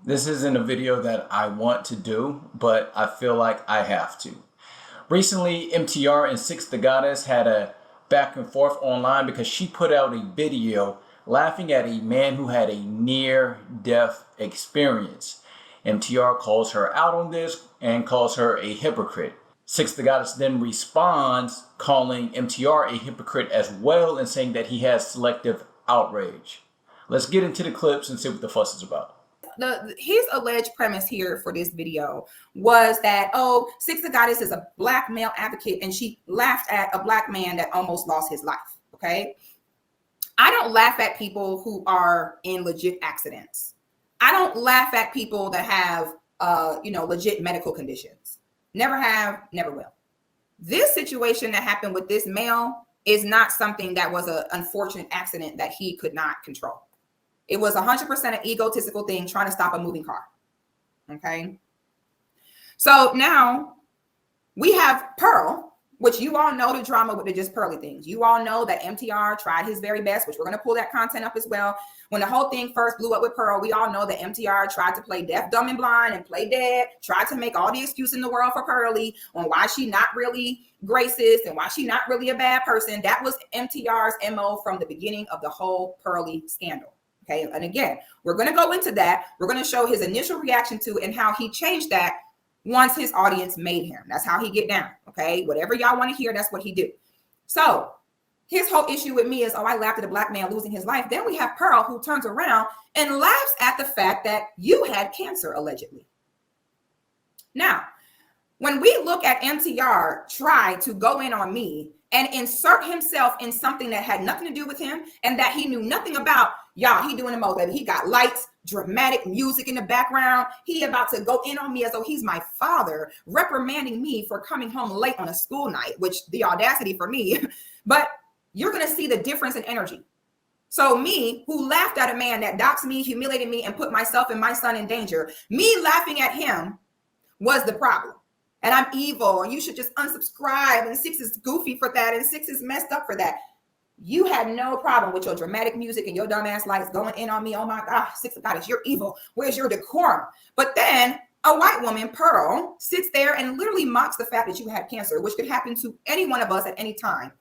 This isn't a video that I want to do, but I feel like I have to. Recently, MTR and Six the Goddis had a back and forth online because she put out a video laughing at a man who had a near-death experience. MTR calls her out on this and calls her a hypocrite. Six the Goddis then responds calling MTR a hypocrite as well and saying that he has selective outrage. Let's get into the clips and see what the fuss is about. His alleged premise here for this video was that, oh, Six the Goddis is a black male advocate and she laughed at a black man that almost lost his life. Okay. I don't laugh at people who are in legit accidents. I don't laugh at people that have, legit medical conditions. Never have, never will. This situation that happened with this male is not something that was an unfortunate accident that he could not control. It was 100% an egotistical thing trying to stop a moving car. Okay. So now we have Pearl, which you all know the drama with the just Pearly things. You all know that MTR tried his very best, which we're going to pull that content up as well. When the whole thing first blew up with Pearl, we all know that MTR tried to play deaf, dumb, and blind and play dead, tried to make all the excuse in the world for Pearly on why she not really racist and why she not really a bad person. That was MTR's MO from the beginning of the whole Pearly scandal. Okay. And again, we're going to go into that. We're going to show his initial reaction to it and how he changed that once his audience made him. That's how he get down. Okay. Whatever y'all want to hear, that's what he do. So his whole issue with me is, oh, I laughed at a black man losing his life. Then we have Pearl, who turns around and laughs at the fact that you had cancer, allegedly. Now, when we look at MTR try to go in on me and insert himself in something that had nothing to do with him and that he knew nothing about, y'all, he doing the most, baby. He got lights, dramatic music in the background. He about to go in on me as though he's my father, reprimanding me for coming home late on a school night, which the audacity for me. But you're going to see the difference in energy. So me, who laughed at a man that doxed me, humiliated me, and put myself and my son in danger, me laughing at him was the problem. And I'm evil, and you should just unsubscribe, and Six is goofy for that, and Six is messed up for that. You had no problem with your dramatic music and your dumbass lights going in on me. Oh my God, Six the Goddis, you're evil. Where's your decorum? But then a white woman, Pearl, sits there and literally mocks the fact that you had cancer, which could happen to any one of us at any time.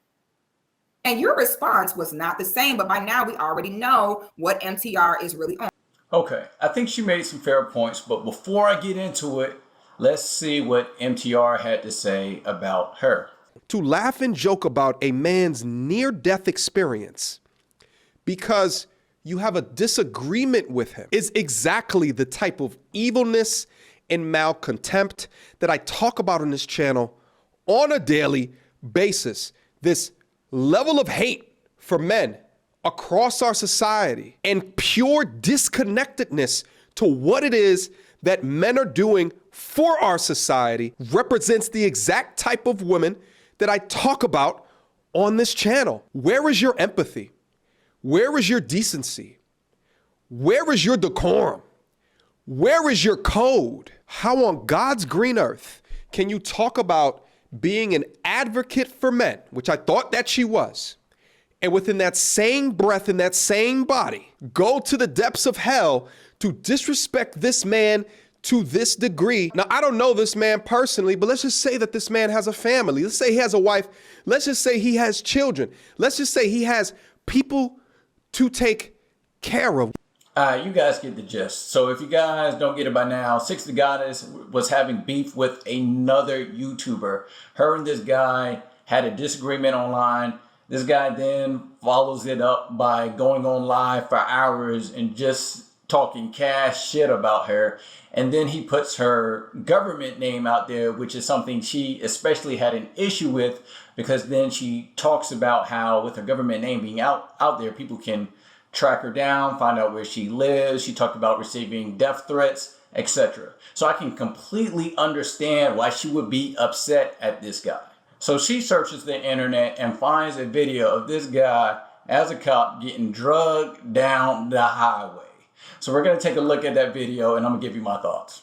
And your response was not the same, but by now we already know what MTR is really on. Okay, I think she made some fair points, but before I get into it, let's see what MTR had to say about her. To laugh and joke about a man's near-death experience because you have a disagreement with him is exactly the type of evilness and malcontempt that I talk about on this channel on a daily basis. This level of hate for men across our society and pure disconnectedness to what it is that men are doing for our society represents the exact type of women that I talk about on this channel. Where is your empathy? Where is your decency? Where is your decorum? Where is your code? How on God's green earth can you talk about being an advocate for men, which I thought that she was, and within that same breath, in that same body, go to the depths of hell to disrespect this man to this degree? Now, I don't know this man personally, but let's just say that this man has a family. Let's say he has a wife. Let's just say he has children. Let's just say he has people to take care of. You guys get the gist. So if you guys don't get it by now, Six the Goddis was having beef with another YouTuber. Her and this guy had a disagreement online. This guy then follows it up by going on live for hours and just talking cash shit about her. And then he puts her government name out there, which is something she especially had an issue with, because then she talks about how with her government name being out there, people can track her down, find out where she lives. She talked about receiving death threats, etc. So I can completely understand why she would be upset at this guy. So she searches the internet and finds a video of this guy as a cop getting drugged down the highway. So we're going to take a look at that video and I'm going to give you my thoughts.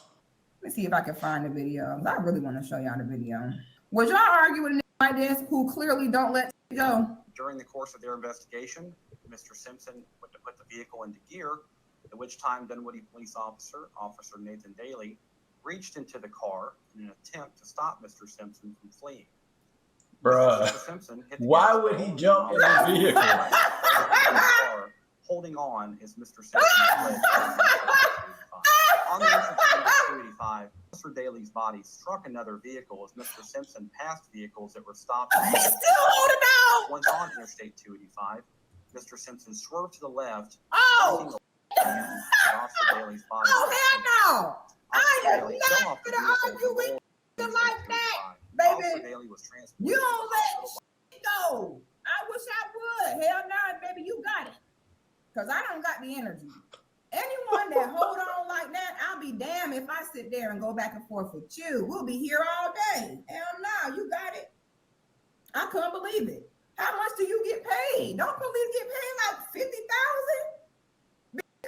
Let's see if I can find the video. I really want to show y'all the video. Would y'all argue with a nigga like this who clearly don't let it go? During the course of their investigation, Mr. Simpson went to put the vehicle into gear at which time Dunwoody police officer, Officer Nathan Daly, reached into the car in an attempt to stop Mr. Simpson from fleeing. Bruh. Mr. Simpson hit the Why gas would he pedal jump in and the vehicle? car, holding on as Mr. Simpson fled. On the entrance to 285, Officer Daly's body struck another vehicle as Mr. Simpson passed vehicles that were stopped. He's still holding out. Once on Interstate 285, Mr. Simpson swerved to the left. Oh. Officer Daly's body. Oh, hell no. I am Daly not fell off the gonna vehicle argue with you and like that, Officer baby. Daly was transported. You don't let shit go. I wish I would. Hell no, baby, you got it. Because I don't got the energy. Anyone that hold on like that, I'll be damned if I sit there and go back and forth with you. We'll be here all day. Hell no, you got it. I couldn't believe it. How much do you get paid? Don't police get paid like 50,000?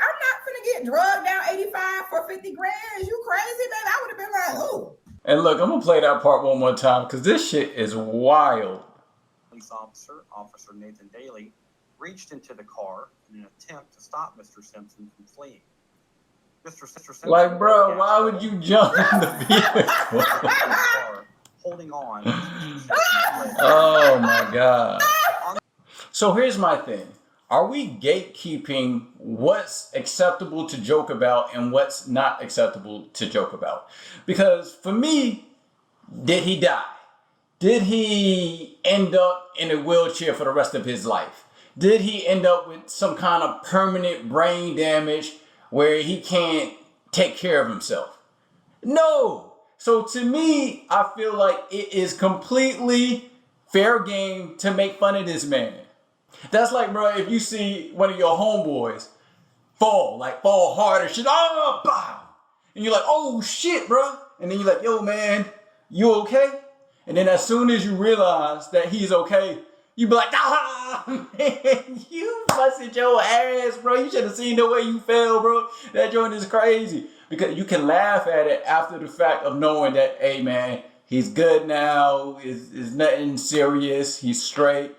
I'm not finna get drugged down 85 for 50 grand. Is you crazy, baby? I would have been like, ooh. And look, I'm gonna play that part one more time because this shit is wild. Police officer, Officer Nathan Daly, reached into the car in an attempt to stop Mr. Simpson from fleeing. Mr. Simpson, Like, bro, why would you jump in the vehicle? holding on. Oh my God. So here's my thing. Are we gatekeeping what's acceptable to joke about and what's not acceptable to joke about? Because for me, did he die? Did he end up in a wheelchair for the rest of his life? Did he end up with some kind of permanent brain damage where he can't take care of himself? No. So to me, I feel like it is completely fair game to make fun of this man. That's like, bro, if you see one of your homeboys fall hard and shit, oh, bow. And you're like, oh shit, bro. And then you're like, yo, man, you okay? And then as soon as you realize that he's okay, you be like, ah, man, you busted your ass, bro. You should have seen the way you fell, bro. That joint is crazy. Because you can laugh at it after the fact of knowing that, hey, man, he's good now. It's nothing serious. He's straight.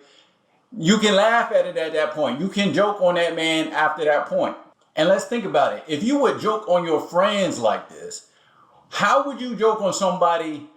You can laugh at it at that point. You can joke on that man after that point. And let's think about it. If you would joke on your friends like this, how would you joke on somebody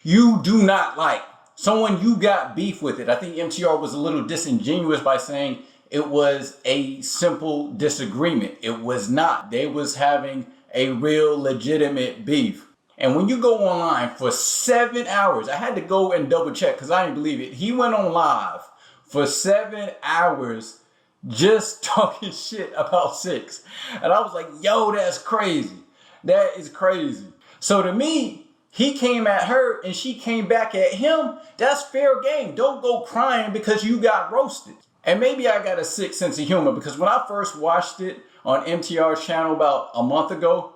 you do not like? Someone you got beef with it. I think MTR was a little disingenuous by saying it was a simple disagreement. It was not. They was having a real legitimate beef. And when you go online for 7 hours, I had to go and double check because I didn't believe it. He went on live for 7 hours just talking shit about Six. And I was like, yo, that's crazy. That is crazy. So to me, he came at her and she came back at him. That's fair game. Don't go crying because you got roasted. And maybe I got a sick sense of humor because when I first watched it on MTR's channel about a month ago,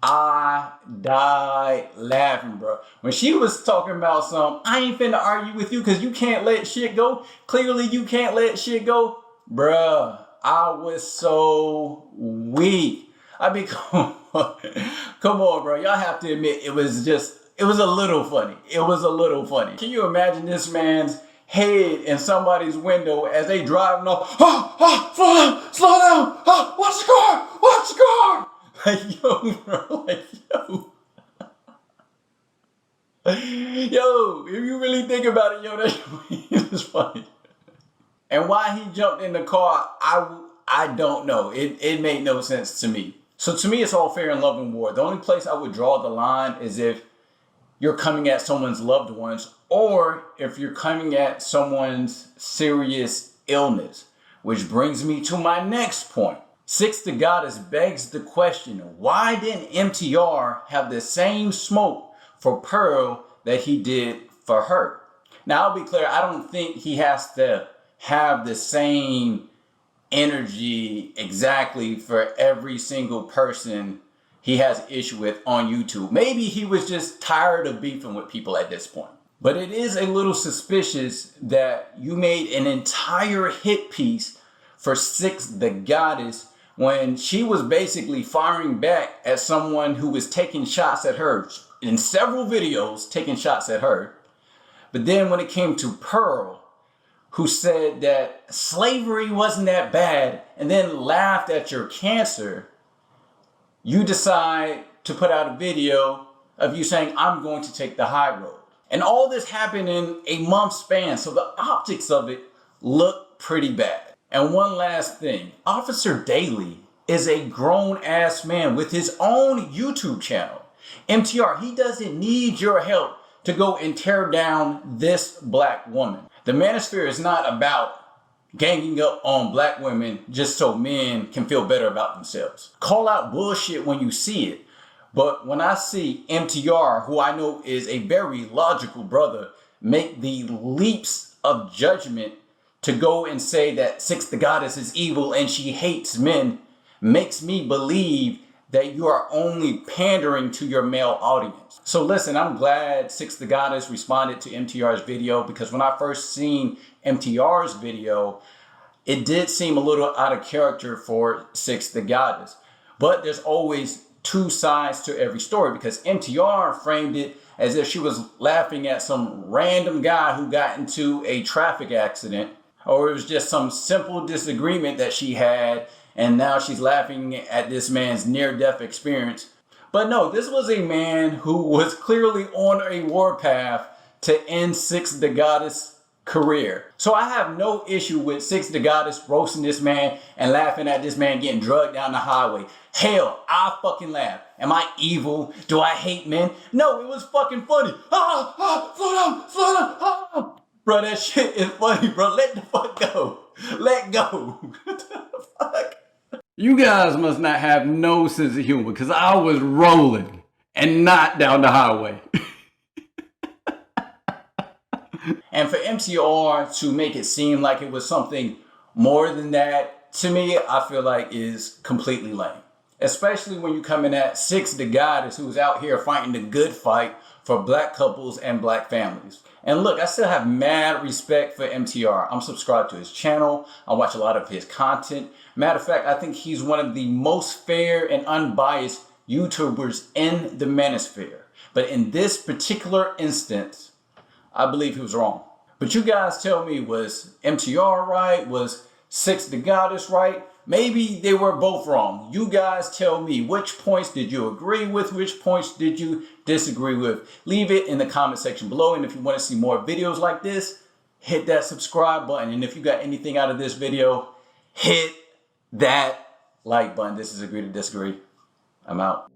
I died laughing, bro. When she was talking about I ain't finna argue with you because you can't let shit go. Clearly you can't let shit go. Bruh, I was so weak. I mean, come on, bro. Y'all have to admit it was a little funny. It was a little funny. Can you imagine this man's head in somebody's window as they driving off? Slow down. Watch the car. Like, yo, bro, like, yo. Yo, if you really think about it, yo, that is funny. And why he jumped in the car, I don't know. It made no sense to me. So to me, it's all fair in love and war. The only place I would draw the line is if you're coming at someone's loved ones or if you're coming at someone's serious illness, which brings me to my next point. Six the Goddis begs the question, why didn't MTR have the same smoke for Pearl that he did for her? Now, I'll be clear, I don't think he has to have the same energy exactly for every single person he has issue with on YouTube. Maybe he was just tired of beefing with people at this point. But it is a little suspicious that you made an entire hit piece for Six the Goddis when she was basically firing back at someone who was taking shots at her in several videos, taking shots at her. But then when it came to Pearl, who said that slavery wasn't that bad and then laughed at your cancer, you decide to put out a video of you saying, I'm going to take the high road. And all this happened in a month span, so the optics of it look pretty bad. And one last thing, Officer Daly is a grown-ass man with his own YouTube channel. MTR, he doesn't need your help to go and tear down this black woman. The manosphere is not about ganging up on black women just so men can feel better about themselves. Call out bullshit when you see it. But when I see MTR, who I know is a very logical brother, make the leaps of judgment to go and say that Six the Goddis is evil and she hates men, makes me believe that you are only pandering to your male audience. So listen, I'm glad Six the Goddis responded to MTR's video, because when I first seen MTR's video, it did seem a little out of character for Six the Goddis. But there's always two sides to every story, because MTR framed it as if she was laughing at some random guy who got into a traffic accident, or it was just some simple disagreement that she had, and now she's laughing at this man's near-death experience. But no, this was a man who was clearly on a warpath to end Six the Goddis' career. So I have no issue with Six the Goddis roasting this man and laughing at this man getting drugged down the highway. Hell, I fucking laugh. Am I evil? Do I hate men? No, it was fucking funny. Slow down. Bro, that shit is funny, bro. Let the fuck go. Let go. What the fuck? You guys must not have no sense of humor, because I was rolling and not down the highway. And for MTR to make it seem like it was something more than that, to me, I feel like is completely lame. Especially when you come in at Six the Goddis, who's out here fighting the good fight for black couples and black families. And look, I still have mad respect for MTR. I'm subscribed to his channel. I watch a lot of his content. Matter of fact, I think he's one of the most fair and unbiased YouTubers in the manosphere. But in this particular instance, I believe he was wrong. But you guys tell me, was MTR right? Was Six the Goddis right? Maybe they were both wrong. You guys tell me, which points did you agree with? Which points did you disagree with? Leave it in the comment section below. And if you want to see more videos like this, hit that subscribe button. And if you got anything out of this video, hit that like button. This is Agree to Disagree. I'm out.